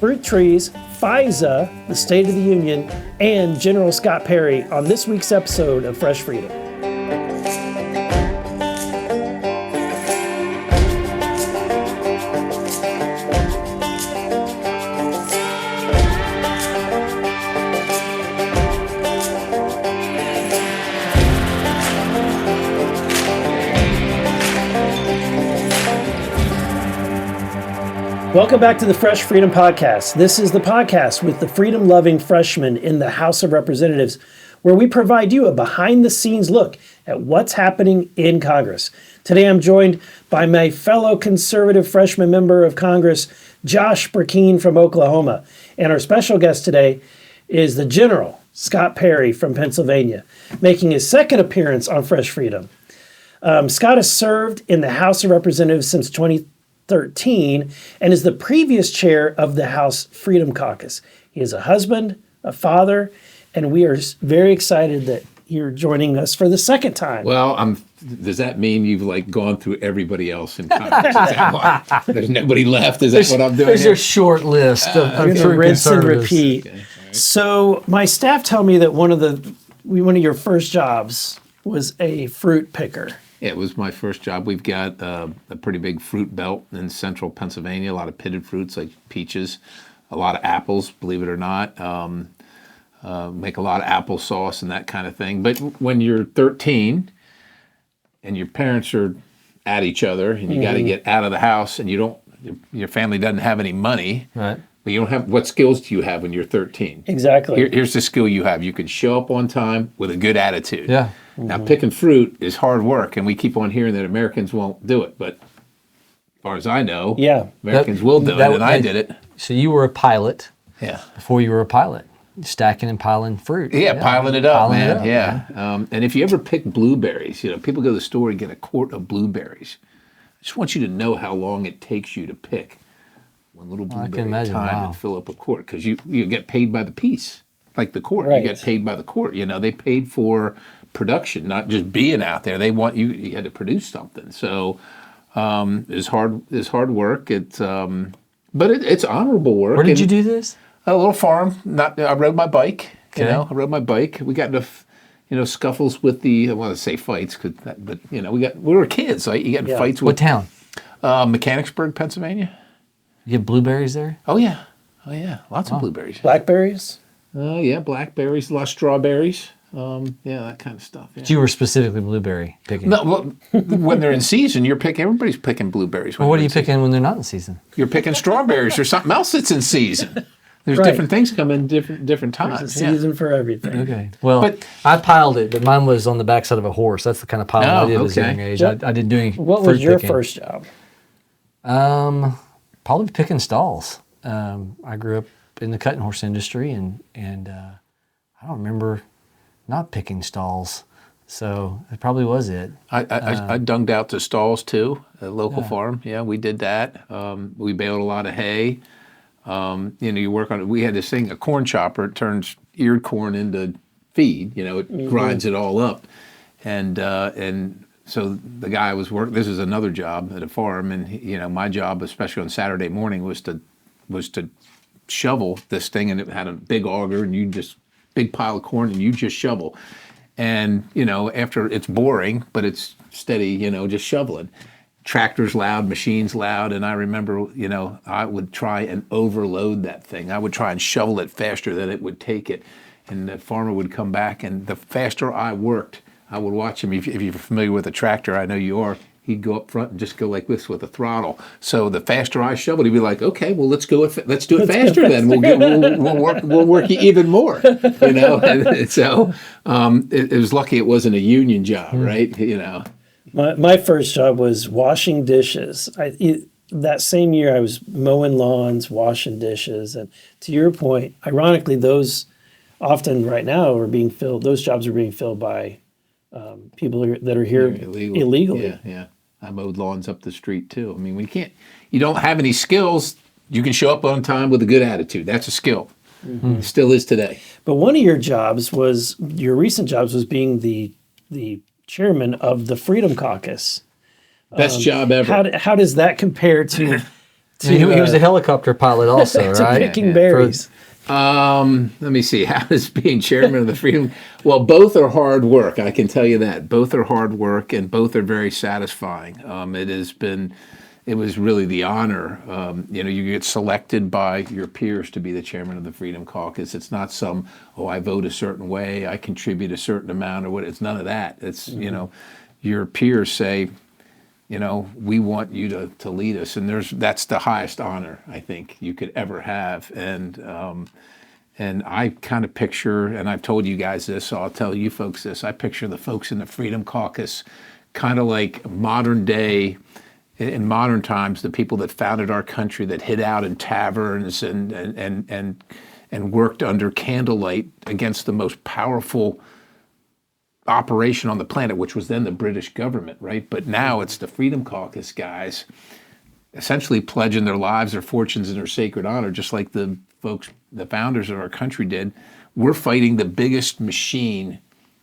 fruit trees, FISA, the State of the Union, and General Scott Perry on this week's episode of Fresh Freedom. Welcome back to the Fresh Freedom Podcast. This is the podcast with the freedom-loving freshmen in the House of Representatives, where we provide you a behind-the-scenes look at what's happening in Congress. Today I'm joined by my fellow conservative freshman member of Congress, Josh Burkeen from Oklahoma. And our special guest today is the General, Scott Perry from Pennsylvania, making his second appearance on Fresh Freedom. Scott has served in the House of Representatives since 2013 and is the previous chair of the House Freedom Caucus. He is a husband, a father, and we are very excited that you're joining us for the second time. Well, does that mean you've gone through everybody else in Congress? Is that why? There's nobody left? Is that what I'm doing? There's a short list of true rinse and conservatives. repeat. Okay. Right. So my staff tell me that one of your first jobs was a fruit picker. It was my first job. We've got a pretty big fruit belt in central Pennsylvania, a lot of pitted fruits like peaches, a lot of apples, believe it or not. Make a lot of applesauce and that kind of thing. But when you're 13 and your parents are at each other and you got to get out of the house and your family doesn't have any money, right? But you don't have, what skills do you have when you're 13? Exactly. Here's the skill you have. You can show up on time with a good attitude. Yeah. Now, picking fruit is hard work, and we keep on hearing that Americans won't do it. But as far as I know, Americans will do it, and I did it. So you were a pilot. Yeah. Before you were a pilot, stacking and piling fruit. Yeah, piling it up, man. It up, yeah. And if you ever pick blueberries, people go to the store and get a quart of blueberries. I just want you to know how long it takes you to pick one little blueberry at a time and fill up a quart, because you get paid by the piece, like the quart. Right. You get paid by the quart. They paid for production, not just being out there. They want you had to produce something. So it's hard work. But it's honorable work. Where did you do this? A little farm. I rode my bike. Okay. I rode my bike. We got into scuffles with I want to say fights, but we were kids. So you got in fights with. What town? Mechanicsburg, Pennsylvania. You have blueberries there? Oh yeah, lots of blueberries. Blackberries. Yeah, blackberries, a lot of strawberries. That kind of stuff. Yeah. So you were specifically blueberry picking? No, well, when they're in season, everybody's picking blueberries. Well, what are you picking when they're not in season? You're picking strawberries or something else that's in season. There's different things come in different times. There's a season for everything. Okay. Well, I piled it, but mine was on the backside of a horse. That's the kind of piling I did at a young age. I didn't do any What was your first job? Probably picking stalls. I grew up in the cutting horse industry, and I don't remember not picking stalls, so it probably was it. I dunged out the stalls too, at a local farm. Yeah, we did that. We baled a lot of hay. You work on it. We had this thing, a corn chopper. It turns eared corn into feed. It grinds it all up, and so the guy I was working. This is another job at a farm, and my job, especially on Saturday morning, was to shovel this thing, and it had a big auger, and big pile of corn, and you just shovel. And, after it's boring, but it's steady, just shoveling. Tractors loud, machines loud, and I remember, I would try and overload that thing. I would try and shovel it faster than it would take it. And the farmer would come back, and the faster I worked, I would watch him. If you're familiar with a tractor, I know you are. He'd go up front and just go like this with the throttle. So the faster I shoveled, he'd be like, "Okay, well let's do it faster then. We'll work you even more." And so it was lucky it wasn't a union job, right? My first job was washing dishes. That same year I was mowing lawns, washing dishes, and to your point, ironically, those often right now are being filled. Those jobs are being filled by people that are here illegally. Yeah. I mowed lawns up the street too. I mean, you don't have any skills. You can show up on time with a good attitude. That's a skill. Mm-hmm. It still is today. But one of your recent jobs was being the chairman of the Freedom Caucus. Best job ever. How does that compare to to He was a helicopter pilot also, to right? picking berries. Let me see. How is being chairman of the Freedom? Well, both are hard work. I can tell you that. Both are hard work, and both are very satisfying. It was really the honor. You get selected by your peers to be the chairman of the Freedom Caucus. It's not I vote a certain way, I contribute a certain amount, or what. It's none of that. It's, your peers say, we want you to lead us, and that's the highest honor I think you could ever have. And I kind of picture, and I've told you guys this, so I'll tell you folks this. I picture the folks in the Freedom Caucus kind of like modern day. In modern times, the people that founded our country, that hid out in taverns and worked under candlelight against the most powerful operation on the planet, which was then the British government, right? But now it's the Freedom Caucus guys essentially pledging their lives, their fortunes, and their sacred honor, just like the founders of our country did. We're fighting the biggest machine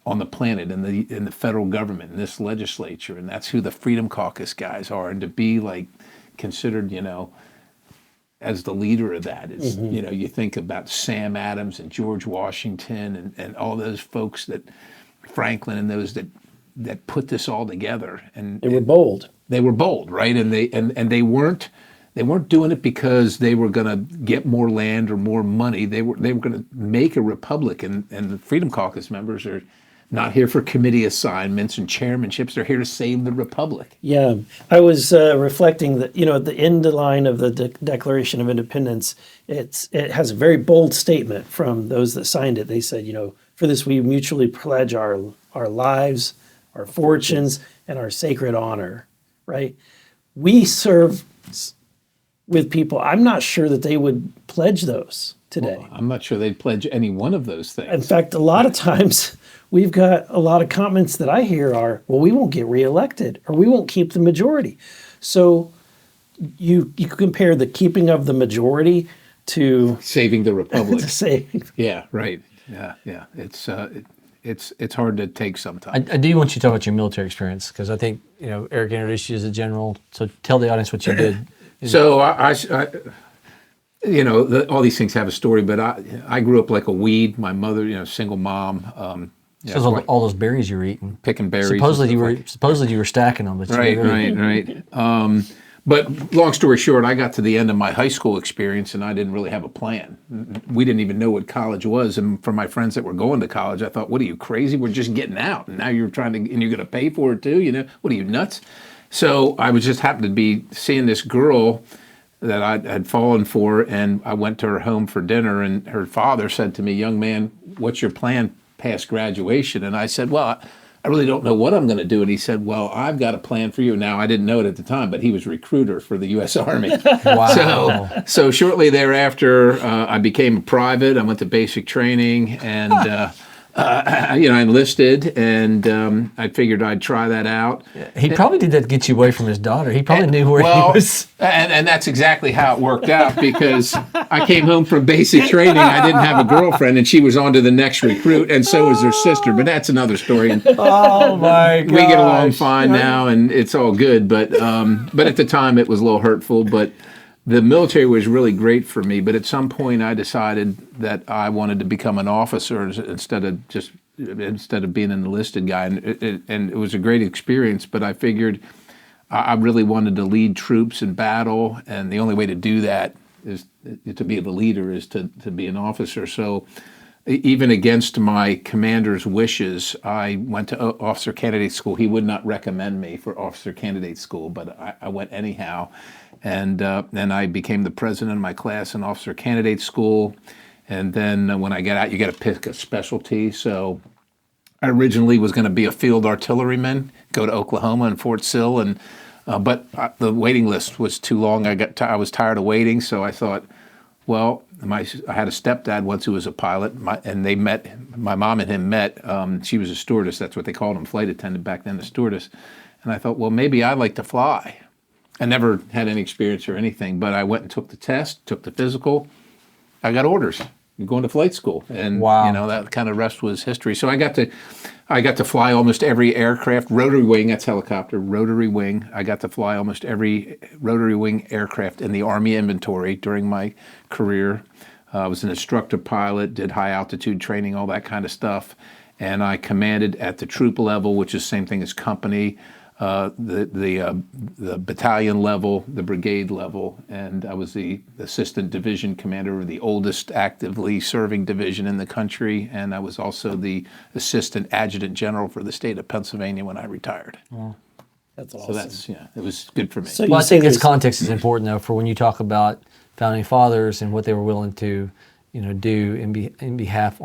on the planet, in the federal government, in this legislature, and that's who the Freedom Caucus guys are. And to be considered, as the leader of that is, you think about Sam Adams and George Washington and all those folks, that Franklin, and those that put this all together. And they were bold. They were bold, right? And they weren't doing it because they were going to get more land or more money. They were going to make a republic, and the Freedom Caucus members are not here for committee assignments and chairmanships. They're here to save the republic. Yeah, I was reflecting that, at the end line of the Declaration of Independence, it has a very bold statement from those that signed it. They said, for this we mutually pledge our lives, our fortunes, and our sacred honor, right? We serve with people. I'm not sure that they would pledge those today. Well, I'm not sure they'd pledge any one of those things. In fact, a lot of times we've got a lot of comments that I hear are, well, we won't get reelected, or we won't keep the majority. So you compare the keeping of the majority to saving the republic. Yeah, right. Yeah. It's hard to take sometimes. I do want you to talk about your military experience, because I think Eric introduced you as a general. So tell the audience what you did. So I all these things have a story, but I grew up like a weed. My mother, single mom. All those berries you were eating, picking berries. Supposedly you were stacking them, but right. But long story short, I got to the end of my high school experience, and I didn't really have a plan. We didn't even know what college was, and for my friends that were going to college, I thought, "What are you, crazy? We're just getting out, and now you're and you're going to pay for it too? What are you, nuts?" So I was just happened to be seeing this girl that I had fallen for, and I went to her home for dinner, and her father said to me, "Young man, what's your plan past graduation?" And I said, "Well, I really don't know what I'm going to do." And he said, "Well, I've got a plan for you." Now, I didn't know it at the time, but he was a recruiter for the U.S. Army. Wow. So shortly thereafter, I became a private. I went to basic training, and I enlisted, and I figured I'd try that out. He probably did that to get you away from his daughter. He probably knew where he was. And that's exactly how it worked out, because I came home from basic training. I didn't have a girlfriend, and she was on to the next recruit, and so was her sister. But that's another story. And oh my God! We get along fine now, and it's all good. But at the time, it was a little hurtful. But the military was really great for me, but at some point I decided that I wanted to become an officer instead of being an enlisted guy, and it was a great experience. But I figured I really wanted to lead troops in battle, and the only way to do that is to be the leader, is to be an officer. So even against my commander's wishes, I went to officer candidate school. He would not recommend me for officer candidate school, but I went anyhow. And I became the president of my class in officer candidate school. And then when I get out, you got to pick a specialty. So I originally was going to be a field artilleryman, go to Oklahoma and Fort Sill, but the waiting list was too long. I was tired of waiting, so I thought, well, I had a stepdad once who was a pilot, and they met. My mom and him met. She was a stewardess. That's what they called them, flight attendant back then, a stewardess. And I thought, well, maybe I'd like to fly. I never had any experience or anything, but I went and took the test, took the physical. I got orders. going to flight school, and Wow. that kind of rest was history. So I got to fly almost every aircraft, rotary wing. That's helicopter, rotary wing. I got to fly almost every rotary wing aircraft in the Army inventory during my career. I was an instructor pilot, did high altitude training, all that kind of stuff, and I commanded at the troop level, which is the same thing as company. The battalion level, the brigade level, and I was the assistant division commander of the oldest actively serving division in the country, and I was also the assistant adjutant general for the state of Pennsylvania when I retired. That's So awesome. it was good for me. So Well, I you say think this there's- context is important, though, for when you talk about founding fathers and what they were willing to, do on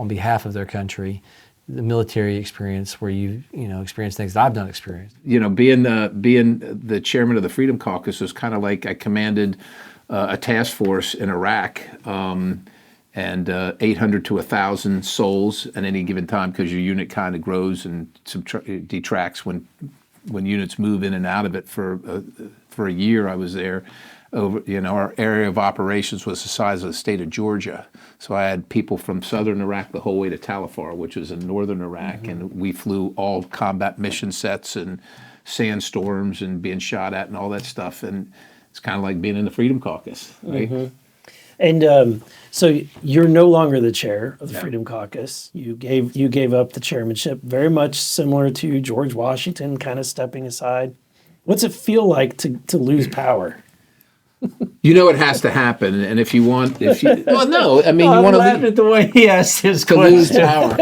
behalf of their country. The military experience, where you experience things that I've done experience. Being the chairman of the Freedom Caucus was kind of like I commanded a task force in Iraq, and 800 to 1,000 souls at any given time, because your unit kind of grows and detracts when units move in and out of it. For a year, I was there. Our area of operations was the size of the state of Georgia. So I had people from southern Iraq the whole way to Tal Afar, which was in northern Iraq, and we flew all combat mission sets and sandstorms and being shot at and all that stuff. And it's kind of like being in the Freedom Caucus, right? And so you're no longer the chair of the Yeah. Freedom Caucus. You gave up the chairmanship, very much similar to George Washington, kind of stepping aside. What's it feel like to lose power? It has to happen, and well, no, I mean, you want to at the way he asked his lose power.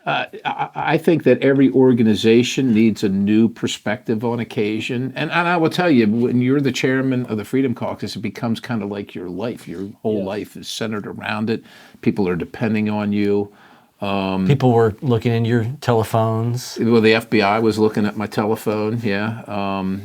I think that every organization needs a new perspective on occasion. And I will tell you, when you're the chairman of the Freedom Caucus, it becomes kind of like your life. Your whole life is centered around it. People are depending on you. People were looking in your telephones. Well, the FBI was looking at my telephone, yeah.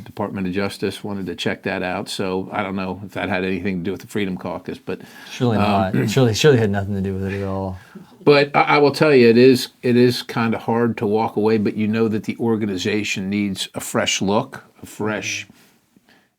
Department of Justice wanted to check that out. So I don't know if that had anything to do with the Freedom Caucus, but Surely not. It surely had nothing to do with it at all. But I will tell you, it is kind of hard to walk away, but you know that the organization needs a fresh look, a fresh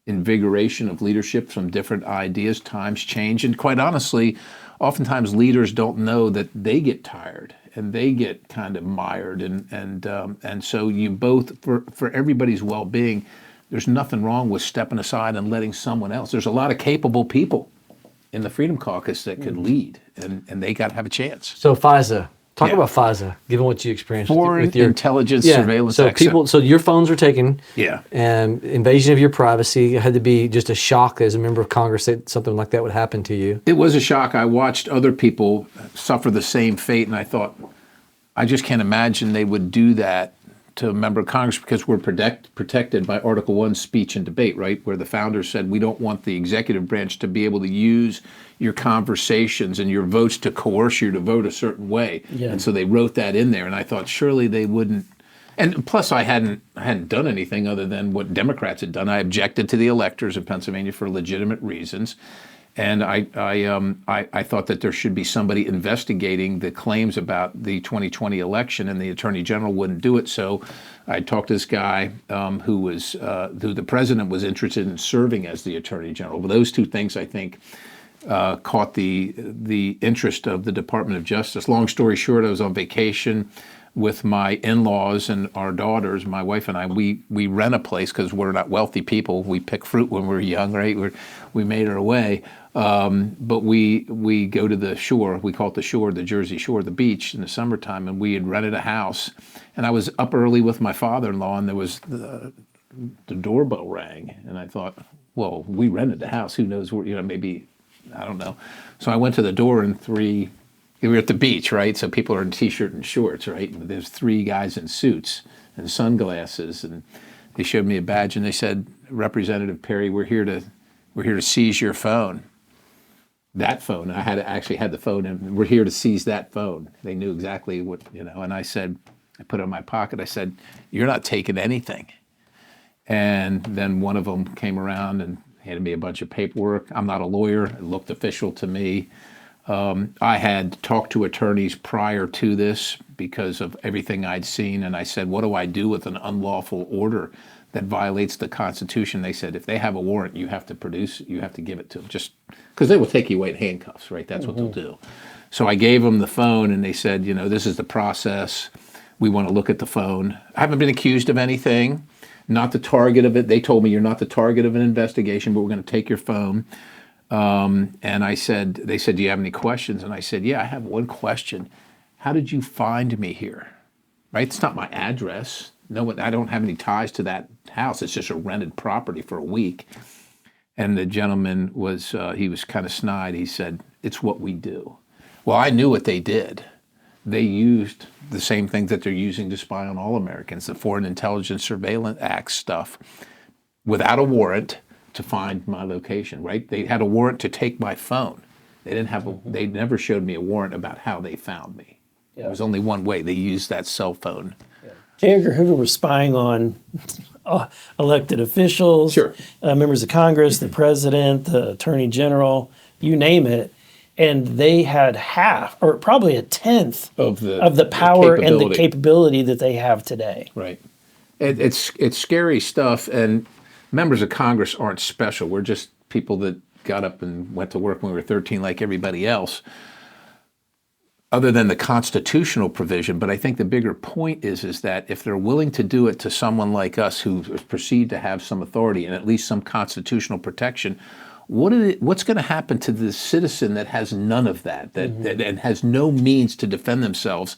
invigoration of leadership, some different ideas. Times change, and quite honestly, oftentimes leaders don't know that they get tired and they get kind of mired, and so you both, for everybody's well-being, there's nothing wrong with stepping aside and letting someone else. There's a lot of capable people in the Freedom Caucus that could lead, and they got to have a chance. So FISA. Talk Yeah. about FISA, given what you experienced Foreign with your intelligence surveillance. So your phones were taken. Yeah. And invasion of your privacy. It had to be just a shock as a member of Congress that something like that would happen to you. It was a shock. I watched other people suffer the same fate, and I thought, I just can't imagine they would do that to a member of Congress, because we're protected by Article 1 speech and debate, right? Where the founders said we don't want the executive branch to be able to use your conversations and your votes to coerce you to vote a certain way. Yeah. And so they wrote that in there, and I thought surely they wouldn't. And plus, I hadn't done anything other than what Democrats had done. I objected to the electors of Pennsylvania for legitimate reasons. And I thought that there should be somebody investigating the claims about the 2020 election, and the Attorney General wouldn't do it. So I talked to this guy who the president was interested in serving as the Attorney General. But those two things, I think, caught the interest of the Department of Justice. Long story short, I was on vacation with my in-laws and our daughters. My wife and I, we rent a place because we're not wealthy people. We pick fruit when we're young, right? We made our way. But we go to the shore. We call it the shore, the Jersey Shore, the beach in the summertime, and we had rented a house. And I was up early with my father-in-law, and there was the doorbell rang, and I thought, well, we rented the house. Who knows where? Maybe, I don't know. So I went to the door, and we were at the beach, right? So people are in t-shirt and shorts, right? And there's three guys in suits and sunglasses, and they showed me a badge, and they said, "Representative Perry, we're here to seize your phone." That phone, I actually had the phone, and we're here to seize that phone. They knew exactly what, and I put it in my pocket. I said, "You're not taking anything." And then one of them came around and handed me a bunch of paperwork. I'm not a lawyer. It looked official to me. I had talked to attorneys prior to this because of everything I'd seen, and I said, what do I do with an unlawful order that violates the Constitution. They said if they have a warrant, you have to give it to them, just because they will take you away in handcuffs, right? That's what they'll do. So I gave them the phone, and they said, this is the process. We want to look at the phone. I haven't been accused of anything, not the target of it. They told me you're not the target of an investigation, but we're going to take your phone. And they said, do you have any questions? And I said, yeah, I have one question. How did you find me here? Right? It's not my address. No, I don't have any ties to that house. It's just a rented property for a week. And the gentleman he was kind of snide. He said, it's what we do. Well, I knew what they did. They used the same things that they're using to spy on all Americans, the Foreign Intelligence Surveillance Act stuff, without a warrant to find my location, right? They had a warrant to take my phone. They never showed me a warrant about how they found me. Yeah. There was only one way. They used that cell phone. J. Edgar Hoover was spying on elected officials, sure. Members of Congress, the president, the attorney general, you name it. And they had half, or probably a tenth, of the power and the capability that they have today. Right. It's scary stuff. And members of Congress aren't special. We're just people that got up and went to work when we were 13 like everybody else, other than the constitutional provision. But I think the bigger point is that if they're willing to do it to someone like us who is perceived to have some authority and at least some constitutional protection, what's going to happen to the citizen that has none of that and has no means to defend themselves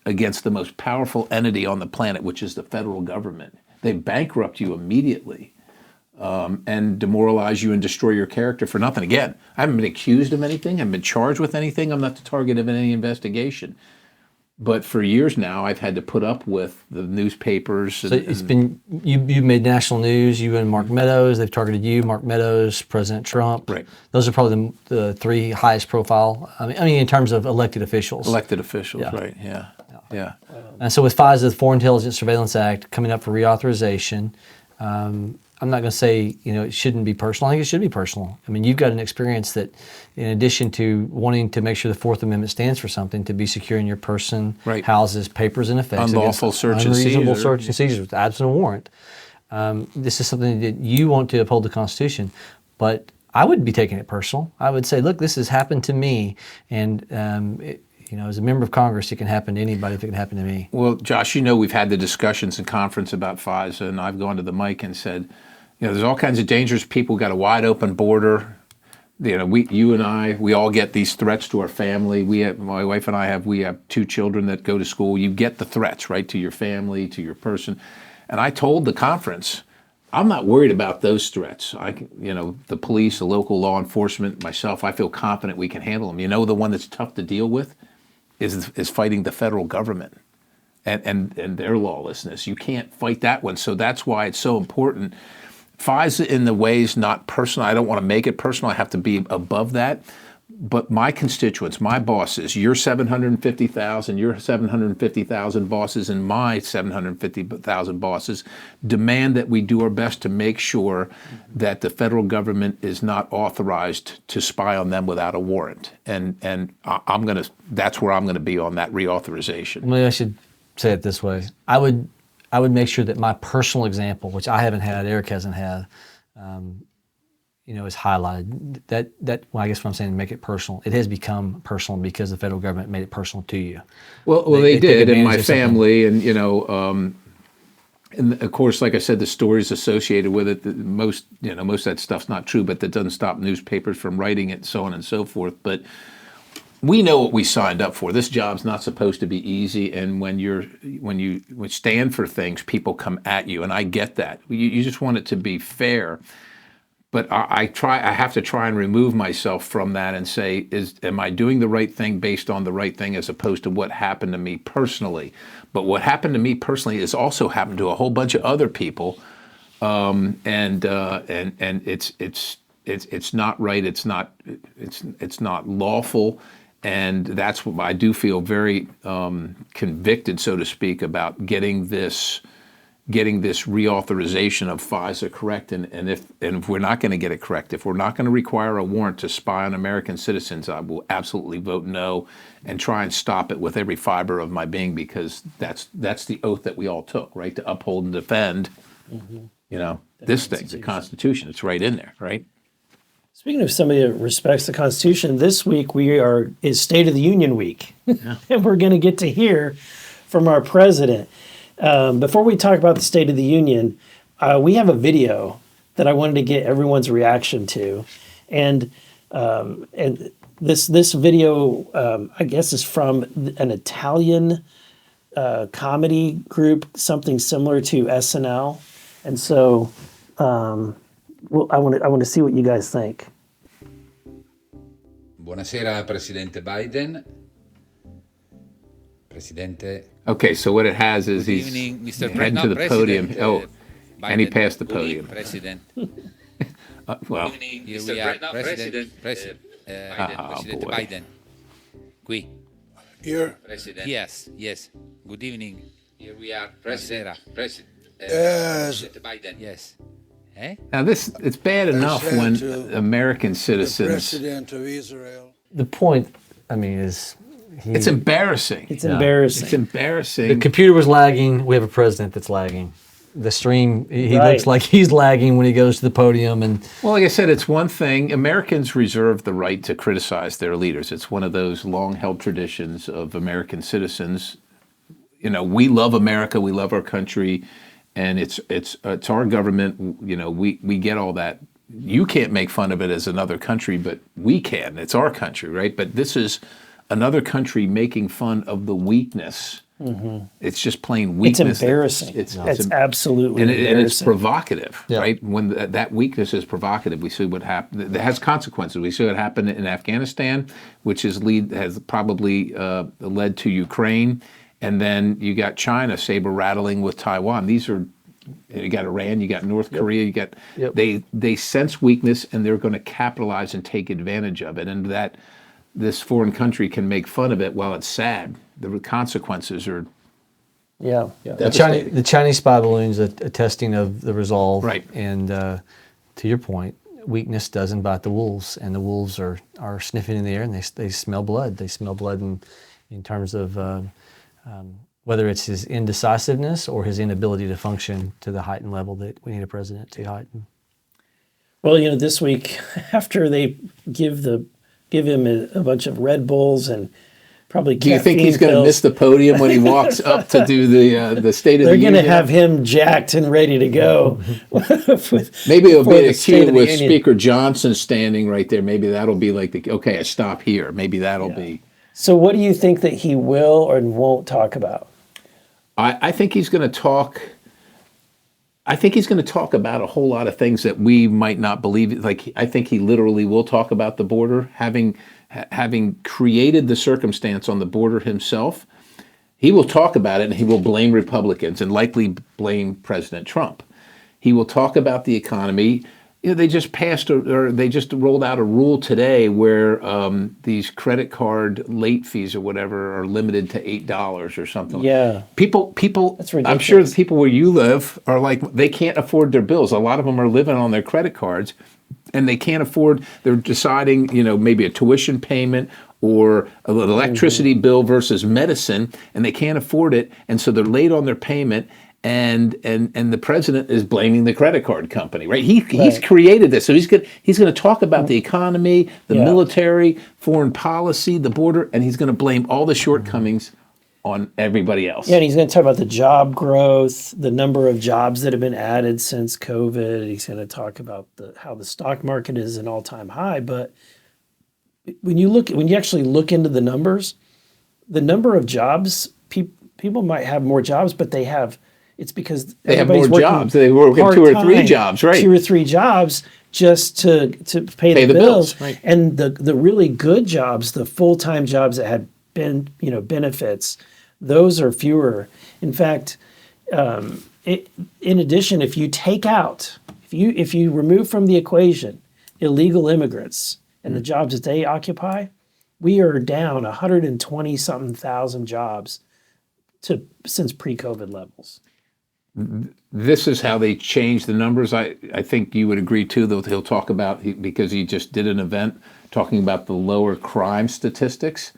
against the most powerful entity on the planet, which is the federal government? They bankrupt you immediately. And demoralize you and destroy your character for nothing. Again, I haven't been accused of anything. I haven't been charged with anything. I'm not the target of any investigation. But for years now, I've had to put up with the newspapers. So it's been, you've made national news, you and Mark Meadows. They've targeted you, Mark Meadows, President Trump. Right. Those are probably the three highest profile. I mean, in terms of elected officials. Elected officials, yeah. Right, yeah. And so with FISA, the Foreign Intelligence Surveillance Act, coming up for reauthorization, I'm not going to say, it shouldn't be personal. I think it should be personal. I mean, you've got an experience that, in addition to wanting to make sure the Fourth Amendment stands for something, to be secure in your person, right. houses papers and effects, unlawful search and unreasonable search and seizures with absent a warrant. This is something that you want to uphold the Constitution, but I wouldn't be taking it personal. I would say, look, this has happened to me, and as a member of Congress, it can happen to anybody if it can happen to me. Well, Josh, we've had the discussions in conference about FISA, and I've gone to the mic and said, there's all kinds of dangerous people, got a wide open border. You and I, we all get these threats to our family. My wife and I have 2 children that go to school. You get the threats, right, to your family, to your person. And I told the conference, I'm not worried about those threats. The police, the local law enforcement, myself, I feel confident we can handle them. The one that's tough to deal with is fighting the federal government and their lawlessness. You can't fight that one. So that's why it's so important. FISA in the ways not personal. I don't want to make it personal. I have to be above that. But my constituents, my bosses, your 750,000, your 750,000 bosses, and my 750,000 bosses demand that we do our best to make sure that the federal government is not authorized to spy on them without a warrant. And that's where I'm going to be on that reauthorization. Maybe I should say it this way. I would make sure that my personal example, which I haven't had, Eric hasn't had, is highlighted. Well, I guess what I'm saying, make it personal. It has become personal because the federal government made it personal to you. Well, they did, and my family, and and of course, like I said, the stories associated with it. Most of that stuff's not true, but that doesn't stop newspapers from writing it, so on and so forth. But we know what we signed up for. This job's not supposed to be easy, and when you stand for things, people come at you, and I get that. You just want it to be fair. But I have to try and remove myself from that and say, am I doing the right thing based on the right thing as opposed to what happened to me personally? But what happened to me personally has also happened to a whole bunch of other people, and it's not right. It's not lawful, and that's what I do feel very convicted, so to speak, about getting this reauthorization of FISA correct, and if we're not going to get it correct, if we're not going to require a warrant to spy on American citizens, I will absolutely vote no and try and stop it with every fiber of my being, because that's the oath that we all took, right, to uphold and defend This thing, the Constitution, it's right in there, right? Speaking of somebody that respects the Constitution, this week is State of the Union week, and we're going to get to hear from our president. Before we talk about the State of the Union, we have a video that I wanted to get everyone's reaction to, and this video, I guess, is from an Italian comedy group, something similar to SNL, and so. I want to see what you guys think. Buonasera, Presidente Biden. Presidente. Okay, so what it has is Good he's evening, Mr. heading to the podium. Biden. And he passed the podium. President. Well, Here we are, President President boy. Biden. Qui. Here, President. Yes. Good evening. Here we are, President. President. as Biden. Yes. Eh? Now it's bad enough said when to American the citizens. President of Israel, The point, I mean, is It's embarrassing. It's embarrassing. It's embarrassing. the computer was lagging. We have a president that's lagging. The stream, he Right. looks like he's lagging when he goes to the podium. And Well, like I said, it's one thing. Americans reserve the right to criticize their leaders. It's one of those long-held traditions of American citizens. We love America. We love our country, and it's our government. We get all that. You can't make fun of it as another country, but we can. It's our country, right? But this is another country making fun of the weakness. Mm-hmm. It's just plain weakness. It's embarrassing. It's absolutely and embarrassing. it's provocative, Yeah. right? When that weakness is provocative, we see what happened. That has consequences. We see what happened in Afghanistan, which has probably led to Ukraine, and then you got China saber rattling with Taiwan. These are you got Iran, you got North Korea, you got they sense weakness and they're going to capitalize and take advantage of it, and that this foreign country can make fun of it while it's sad. The consequences are Yeah. the Chinese spy balloons, a testing of the resolve. Right. And to your point, weakness does invite the wolves, and the wolves are sniffing in the air, and they smell blood. They smell blood in terms of whether it's his indecisiveness or his inability to function to the heightened level that we need a president to heighten. Well, this week, after they give him a bunch of Red Bulls and probably Do you think he's going to miss the podium when he walks up to do the State of the They're Union? going to have him jacked and ready to go. Maybe it'll be a State cue of the with Union. Speaker Johnson standing right there. Maybe that'll be like okay, I stop here. Maybe that'll be. So what do you think that he will or won't talk about? I think he's going to talk. I think he's going to talk about a whole lot of things that we might not believe. Like I think he literally will talk about the border, having created the circumstance on the border himself. He will talk about it, and he will blame Republicans and likely blame President Trump. He will talk about the economy. They just passed or they just rolled out a rule today where these credit card late fees or whatever are limited to $8 or something. Yeah. People. That's I'm sure ridiculous. the people where you live are like they can't afford their bills. A lot of them are living on their credit cards, and they can't afford. They're deciding, maybe a tuition payment or an electricity bill versus medicine, and they can't afford it, and so they're late on their payment. And the president is blaming the credit card company, right? He's created this, so he's going to talk about the economy, the military, foreign policy, the border, and he's going to blame all the shortcomings on everybody else. Yeah, and he's going to talk about the job growth, the number of jobs that have been added since COVID. He's going to talk about how the stock market is an all-time high. But when you actually look into the numbers, the number of jobs people might have more jobs, but it's because They have more everybody's working jobs. They work 2 or 3 jobs, right? 2 or 3 jobs just to pay the bills. Right. And the really good jobs, the full-time jobs that had been benefits, those are fewer. In fact, in addition, if you take out, if you remove from the equation illegal immigrants and the jobs that they occupy, we are down 120 something thousand jobs since pre-COVID levels. This is how they change the numbers. I think you would agree too that he'll talk about, because he just did an event talking about the lower crime statistics.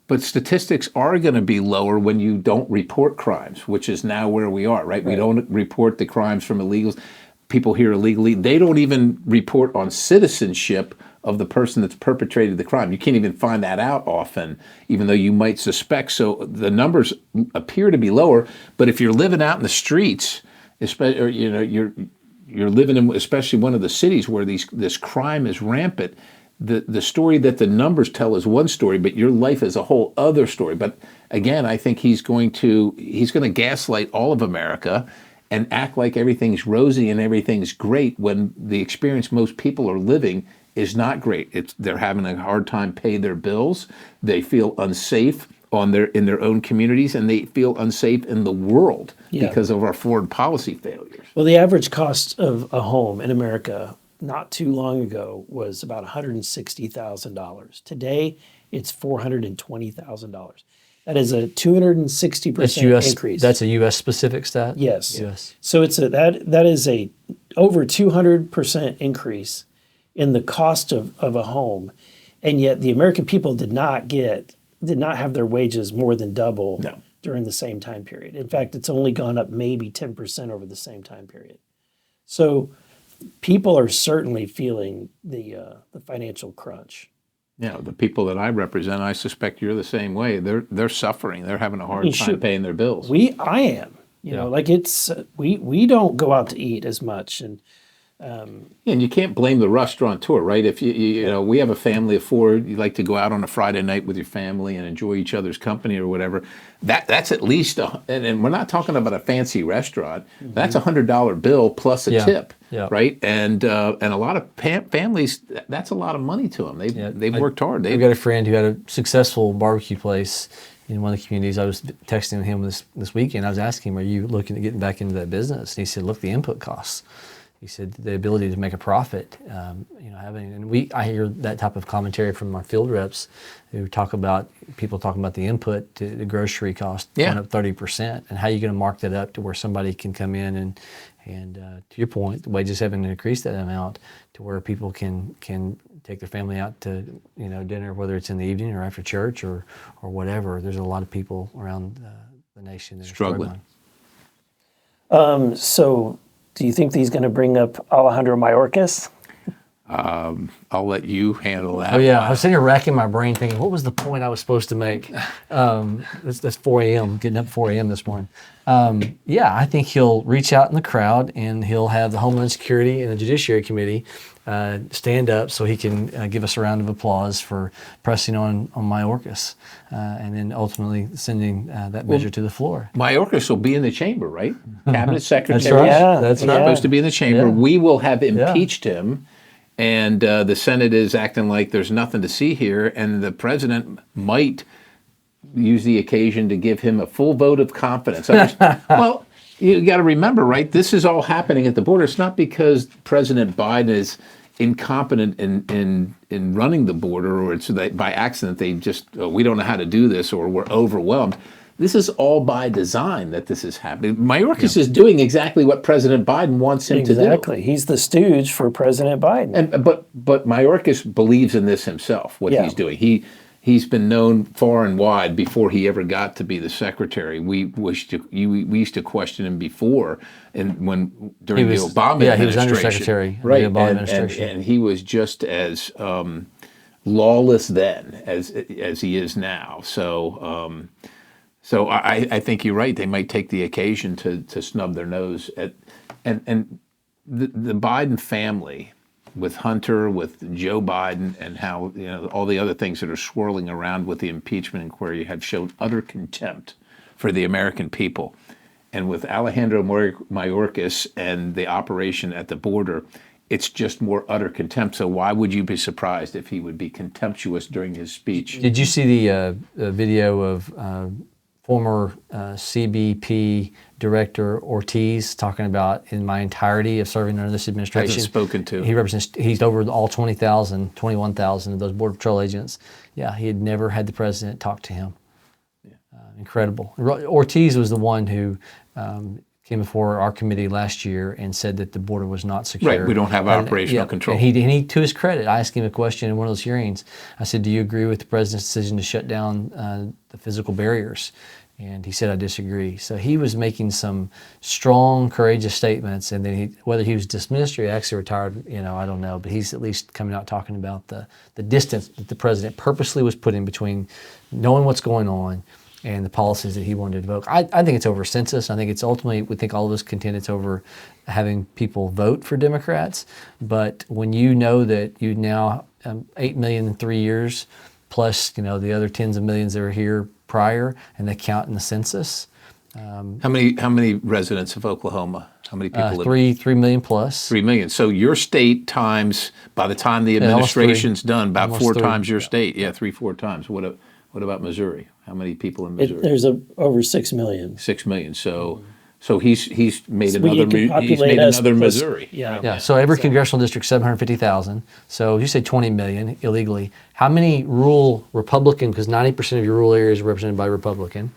But statistics are going to be lower when you don't report crimes, which is now where we are, right? We don't report the crimes from illegals. people here illegally. They don't even report on citizenship of the person that's perpetrated the crime. You can't even find that out often, even though you might suspect. So the numbers appear to be lower. But if you're living out in the streets, especially, or, you're living in especially one of the cities where this crime is rampant, the story that the numbers tell is one story, but your life is a whole other story. But again, I think he's going to gaslight all of America and act like everything's rosy and everything's great when the experience most people are living is not great. They're having a hard time paying their bills. They feel unsafe in their own communities, and they feel unsafe in the world because of our foreign policy failures. Well, the average cost of a home in America not too long ago was about $160,000. Today, it's $420,000. That is a 260% increase. That's a U.S. specific stat? Yes. Yes. So it's that is a over 200% increase in the cost of a home, and yet the American people did not have their wages more than double during the same time period. In fact, it's only gone up maybe 10% over the same time period. So people are certainly feeling the financial crunch. The people that I represent, I suspect you're the same way. They're suffering. They're having a hard time paying their bills. I am. Like it's we don't go out to eat as much, and and you can't blame the restaurateur, right? If we have a family of four, you like to go out on a Friday night with your family and enjoy each other's company or whatever. That's at least and we're not talking about a fancy restaurant. Mm-hmm. That's $100 bill plus a tip, right? And a lot of families, that's a lot of money to them. They've worked hard. I've got a friend who had a successful barbecue place in one of the communities. I was texting him this weekend. I was asking him, "Are you looking at getting back into that business?" And he said, "Look, the input costs." He said the ability to make a profit, I hear that type of commentary from our field reps who people talking about the input to the grocery cost going up 30%, and how you're going to mark that up to where somebody can come in and to your point, the wages haven't increased that amount to where people can take their family out to dinner, whether it's in the evening or after church or whatever. There's a lot of people around the nation that are struggling. So. Do you think he's going to bring up Alejandro Mayorkas? I'll let you handle that. Oh yeah, I was sitting here racking my brain thinking, what was the point I was supposed to make? That's 4 a.m., getting up 4 a.m. this morning. I think he'll reach out in the crowd and he'll have the Homeland Security and the Judiciary Committee stand up so he can give us a round of applause for pressing on Mayorkas and then ultimately sending that measure to the floor. Mayorkas will be in the chamber, right? Cabinet Secretary. That's right. Yeah, that's right. Supposed to be in the chamber. Yeah. We will have impeached him, and the Senate is acting like there's nothing to see here, and the president might use the occasion to give him a full vote of confidence. Well, you got to remember, right? This is all happening at the border. It's not because President Biden is incompetent in running the border, or it's by accident they just we don't know how to do this, or we're overwhelmed. This is all by design that this is happening. Mayorkas is doing exactly what President Biden wants him to do. Exactly. He's the stooge for President Biden. But Mayorkas believes in this himself, what he's doing. He's been known far and wide before he ever got to be the secretary. We used to question him before, and during the Obama administration. He was undersecretary, right? The Obama administration, and he was just as lawless then as he is now. So I think you're right. They might take the occasion to snub their nose at, and the Biden family, with Hunter, with Joe Biden, and how all the other things that are swirling around with the impeachment inquiry have shown utter contempt for the American people. And with Alejandro Mayorkas and the operation at the border, it's just more utter contempt. So why would you be surprised if he would be contemptuous during his speech? Did you see the video of former CBP Director Ortiz talking about, in my entirety of serving under this administration? Hasn't spoken to. He's over all 21,000 of those Border Patrol agents. Yeah, he had never had the president talk to him. Incredible. Ortiz was the one who came before our committee last year and said that the border was not secure. Right, we don't have operational control. And he, to his credit, I asked him a question in one of those hearings. I said, "Do you agree with the president's decision to shut down the physical barriers?" And he said, I disagree. So he was making some strong, courageous statements. And then whether he was dismissed or he actually retired, I don't know. But he's at least coming out talking about the distance that the president purposely was putting between knowing what's going on and the policies that he wanted to vote. I think it's over census. I think it's ultimately, we think all of us contend it's over having people vote for Democrats. But when you know that you now 8 million in 3 years, plus the other tens of millions that were here prior, and they count in the census. How many residents of Oklahoma? How many people live? 3 million plus. 3 million. So your state times, by the time the administration's done, about Almost 4 three. times your state. Yeah, 3-4 times. What about Missouri? How many people in Missouri? There's over 6 million. 6 million. So he's made So we another could populate us plus- Missouri. Yeah. So every congressional district, 750,000. So you say 20 million illegally. How many rural Republican, because 90% of your rural areas are represented by Republican.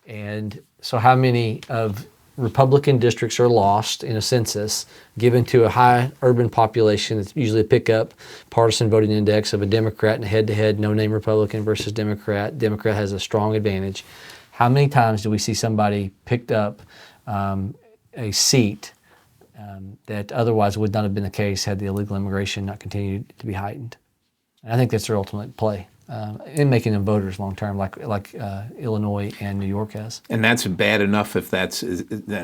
And so how many of Republican districts are lost in a census given to a high urban population that's usually a pickup partisan voting index of a Democrat and a head-to-head no-name Republican versus Democrat. Democrat has a strong advantage. How many times do we see somebody picked up a seat that otherwise would not have been the case had the illegal immigration not continued to be heightened? And I think that's their ultimate play in making them voters long term, like Illinois and New York has. And that's bad enough and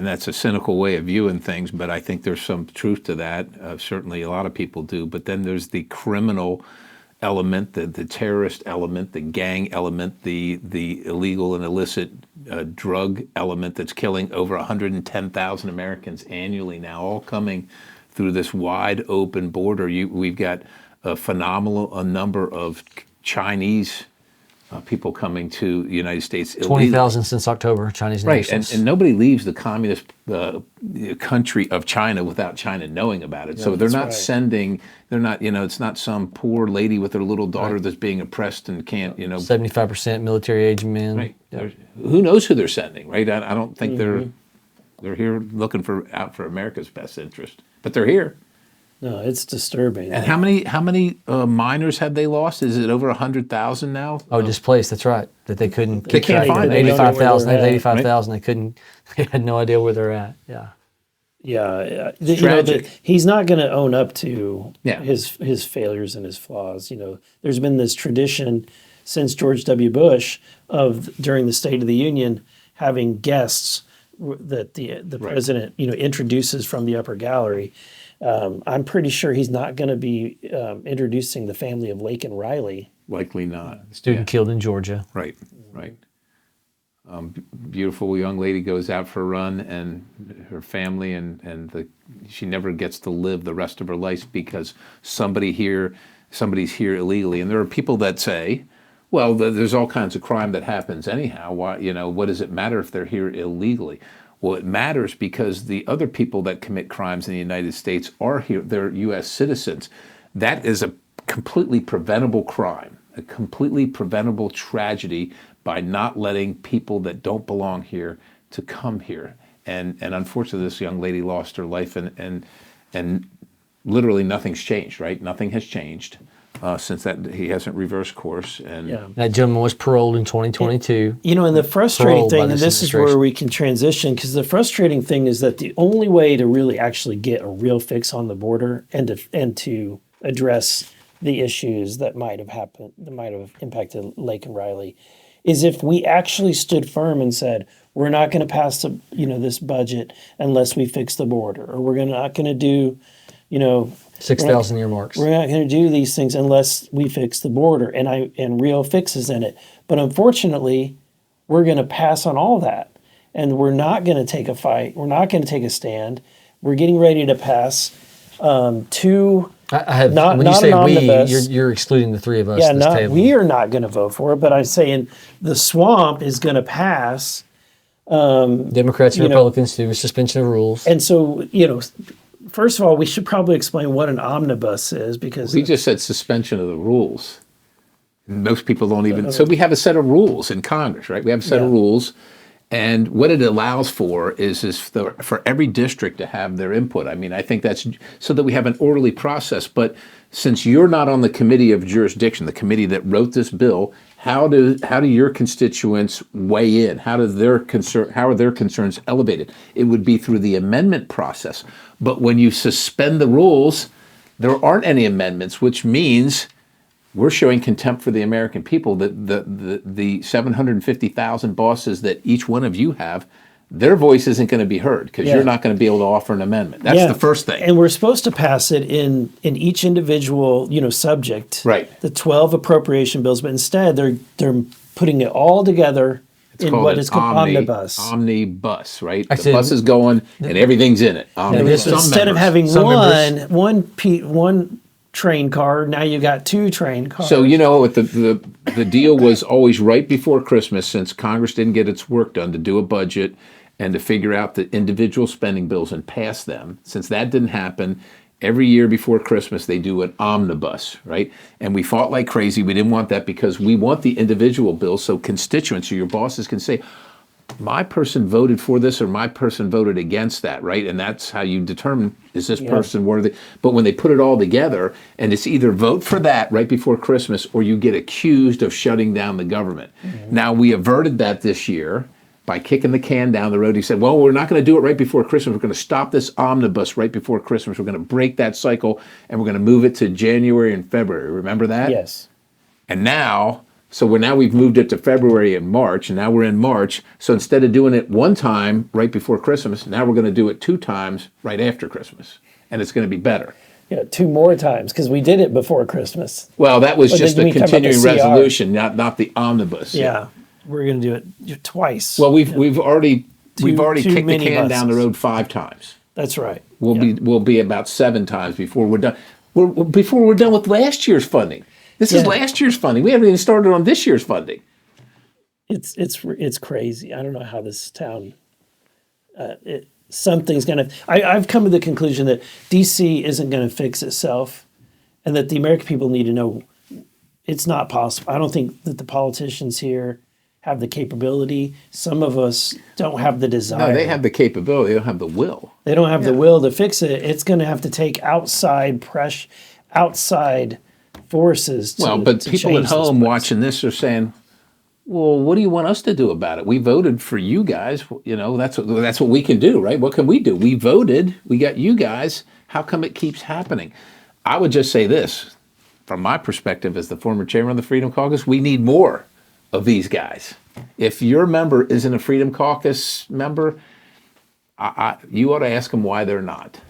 that's a cynical way of viewing things, but I think there's some truth to that. Certainly a lot of people do. But then there's the criminal element, the terrorist element, the gang element, the illegal and illicit drug element that's killing over 110,000 Americans annually now, all coming through this wide open border. We've got a phenomenal number of Chinese people coming to the United States illegally. 20,000 since October, Chinese Right, nationals. and nobody leaves the communist country of China without China knowing about it. So they're not sending, it's not some poor lady with her little daughter that's being oppressed and can't, 75% military age men. Right. Who knows who they're sending, right? I don't think they're here looking out for America's best interest, but they're here. No, it's disturbing. And how many minors have they lost? Is it over 100,000 now? Oh, displaced. That's right. That they couldn't. They can't find them. 85,000. They don't know where they're at, 85,000. They couldn't. They had no idea where they're at. Yeah. Yeah, tragic. he's not going to own up to Yeah. his failures and his flaws. There's been this tradition since George W. Bush of during the State of the Union having guests that the president introduces from the upper gallery. I'm pretty sure he's not going to be introducing the family of Laken Riley. Likely not. Student killed in Georgia. Right. Beautiful young lady goes out for a run, and her family and she never gets to live the rest of her life because somebody's here illegally. And there are people that say, well, there's all kinds of crime that happens anyhow. Why, what does it matter if they're here illegally? Well, it matters because the other people that commit crimes in the United States are here. They're U.S. citizens. That is a completely preventable crime, a completely preventable tragedy by not letting people that don't belong here to come here. And unfortunately, this young lady lost her life, and literally nothing's changed, right? Nothing has changed since that. He hasn't reversed course. And That gentleman was paroled in 2022. And the frustrating Paroled by thing, and this this is administration. where we can transition, because the frustrating thing is that the only way to really actually get a real fix on the border and to address the issues that might have happened, that might have impacted Laken Riley, is if we actually stood firm and said, we're not going to pass this budget unless we fix the border, or we're not going to do, 6,000 earmarks. we're not going to do these things unless we fix the border and real fixes in it. But unfortunately, we're going to pass on all that, and we're not going to take a fight. We're not going to take a stand. We're getting ready to pass two. I have. Not- When you not say an we, omnibus. you're excluding the three of us. Yeah, at this table. we are not going to vote for it. But I'm saying the swamp is going to pass. Democrats and Republicans do a suspension of rules. And so, first of all, we should probably explain what an omnibus is, because he just said suspension of the rules. Most people don't even. So we have a set of rules in Congress, right? We have a set of rules, And what it allows for is for every district to have their input. I mean, I think that's so that we have an orderly process. But since you're not on the committee of jurisdiction, the committee that wrote this bill, how do your constituents weigh in? How are their concerns elevated? It would be through the amendment process. But when you suspend the rules, there aren't any amendments, which means we're showing contempt for the American people. That the 750,000 bosses that each one of you have, their voice isn't going to be heard because you're not going to be able to offer an amendment. That's the first thing. And we're supposed to pass it in each individual, subject. Right. The 12 appropriation bills, but instead they're putting it all together in what is called omnibus. Omnibus, right? The bus is going and everything's in it. So instead of having one train car, now you got 2 train cars. So the deal was always right before Christmas, since Congress didn't get its work done to do a budget and to figure out the individual spending bills and pass them. Since that didn't happen, every year before Christmas they do an omnibus, right? And we fought like crazy. We didn't want that because we want the individual bills so constituents or your bosses can say, my person voted for this or my person voted against that, right? And that's how you determine, is this person worthy? But when they put it all together, and it's either vote for that right before Christmas or you get accused of shutting down the government. Mm-hmm. Now, we averted that this year by kicking the can down the road. He said, well, we're not going to do it right before Christmas. We're going to stop this omnibus right before Christmas. We're going to break that cycle, and we're going to move it to January and February. Remember that? Yes. And now... So we've moved it to February and March, and now we're in March. So instead of doing it one time right before Christmas, now we're going to do it 2 times right after Christmas, and it's going to be better. Yeah, 2 more times because we did it before Christmas. Well, that was just a continuing the resolution, not the omnibus. Yeah, we're going to do it twice. Well, we've already kicked the can buses down the road 5 times. That's right. We'll be about 7 times before we're done. Before we're done with last year's funding. This is last year's funding. We haven't even started on this year's funding. It's crazy. I don't know how this town. Something's going to. I've come to the conclusion that DC isn't going to fix itself, and that the American people need to know it's not possible. I don't think that the politicians here have the capability. Some of us don't have the desire. No, they have the capability. They don't have the will. They don't have the will to fix it. It's going to have to take outside pressure, outside forces. But people at home watching this are saying, well, what do you want us to do about it? We voted for you guys. That's what we can do, right? What can we do? We voted. We got you guys. How come it keeps happening? I would just say this, from my perspective as the former chairman of the Freedom Caucus, we need more of these guys. If your member isn't a Freedom Caucus member, you ought to ask them why they're not.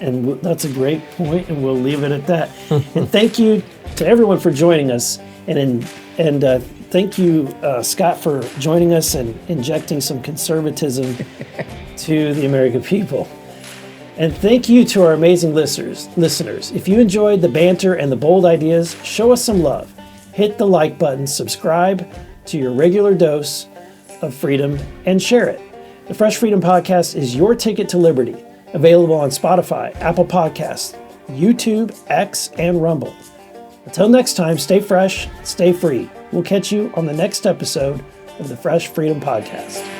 And that's a great point, and we'll leave it at that. And thank you to everyone for joining us, and thank you, Scott, for joining us and injecting some conservatism to the American people. And thank you to our amazing listeners. If you enjoyed the banter and the bold ideas, show us some love. Hit the like button, subscribe to your regular dose of freedom, and share it. The Fresh Freedom Podcast is your ticket to liberty. Available on Spotify, Apple Podcasts, YouTube, X, and Rumble. Until next time, stay fresh, stay free. We'll catch you on the next episode of the Fresh Freedom Podcast.